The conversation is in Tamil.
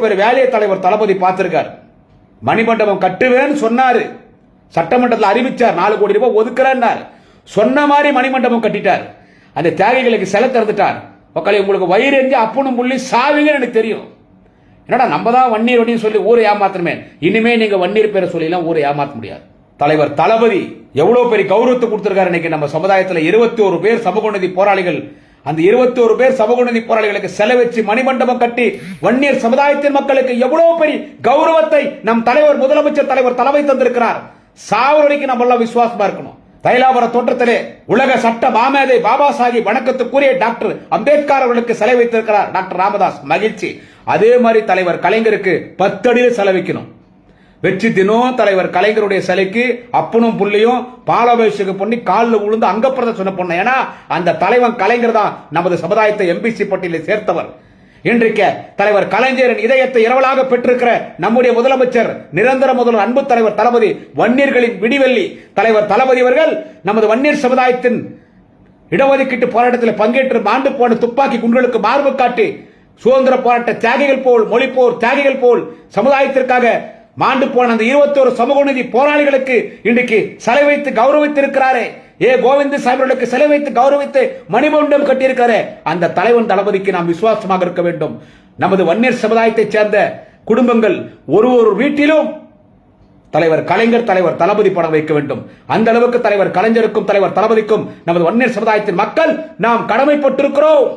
பெரிய வேலையை தலைவர் தளபதி பார்த்திருக்கார். மணிமண்டபம் கட்டுவேன்னு சொன்னாரு, சட்டமன்றத்தில் அறிவிச்சார், 4 கோடி ரூபாய் ஒதுக்குறார், சொன்ன மாதிரி மணிமண்டபம் கட்டிட்டார். அந்த தியாகிகளுக்கு சிலை திறந்துட்டார். மக்களே, உங்களுக்கு வயிறு எஞ்சி அப்பனும் புள்ளி சாவிங்கன்னு எனக்கு தெரியும். என்னடா நம்ம தான் வன்னீர் வண்டின்னு சொல்லி ஊரை ஏமாத்தணுமே, இனிமே நீங்க வன்னீர் பேரை சொல்லிலாம் ஊரை ஏமாற்ற முடியாது. தலைவர் தளபதி எவ்வளவு பெரிய கௌரவத்தை கொடுத்திருக்காரு. இன்னைக்கு நம்ம சமுதாயத்தில் 21 பேர் சமூக நீதி போராளிகள், அந்த 21 பேர் சமூக நீதி போராளிகளுக்கு செலவச்சு மணிமண்டபம் கட்டி வன்னியர் சமுதாயத்தின் மக்களுக்கு எவ்வளவு பெரிய கௌரவத்தை நம் தலைவர் முதலமைச்சர் தலைவர் தளபதி தந்திருக்கிறார். சாவரைக்கு நம்ம எல்லாம் விசுவாசமா இருக்கணும். தைலாபுர தோற்றத்திலே உலக சட்ட மாமேதை பாபா சாஹிப் வணக்கத்துக்குரிய டாக்டர் அம்பேத்கர் அவர்களுக்கு சிலை வைத்திருக்கிறார் டாக்டர் ராமதாஸ், மகிழ்ச்சி. அதே மாதிரி தலைவர் கலைஞருக்கு 10 அடியில் செலவிக்கணும். வெற்றி தினம் தலைவர் கலைஞருடைய சிலைக்கு அப்பனும் புள்ளியும் பாலாபிஷேகம் பண்ணி காலில் விழுந்து அங்கப்பிரதட்சணை பண்ண. ஏன்னா அந்த தலைவன் கலைஞர் தான் நமது சமுதாயத்தை எம்பிசி பட்டியலில் சேர்த்தவர். இன்றைக்கு தலைவர் கலைஞரின் இதயத்தை இரவலாக பெற்றிருக்கிற நம்முடைய முதலமைச்சர், நிரந்தர முதல்வர், அன்பு தலைவர் தளபதி, வன்னியர்களின் விடிவெள்ளி தலைவர் தளபதி அவர்கள் நமது வன்னியர் சமுதாயத்தின் இடஒதுக்கீட்டு போராட்டத்தில் பங்கேற்று மாண்டு போன துப்பாக்கி குண்டுகளுக்கு மார்பு காட்டி சுதந்திர போராட்ட தியாகிகள் போல், மொழிப்போர் தியாகிகள் போல் சமுதாயத்திற்காக மாண்டு போன அந்த 21 சமூக நீதி போராளிகளுக்கு இன்றைக்கு சிலை வைத்து கௌரவித்திருக்கிறாரே. கோவிந்த சாஹிபர்களுக்கு சிலை வைத்து கௌரவித்து மணிமண்டபம் கட்டியிருக்காரு. அந்த தலைவன் தளபதிக்கு நாம் விசுவாசமாக இருக்க வேண்டும். நமது வன்னியர் சமுதாயத்தைச் சேர்ந்த குடும்பங்கள் ஒரு வீட்டிலும் தலைவர் கலைஞர் தலைவர் தளபதி படம் வைக்க வேண்டும். அந்த அளவுக்கு தலைவர் கலைஞருக்கும் தலைவர் தளபதிக்கும் நமது வன்னியர் சமுதாயத்தின் மக்கள் நாம் கடமைப்பட்டிருக்கிறோம்.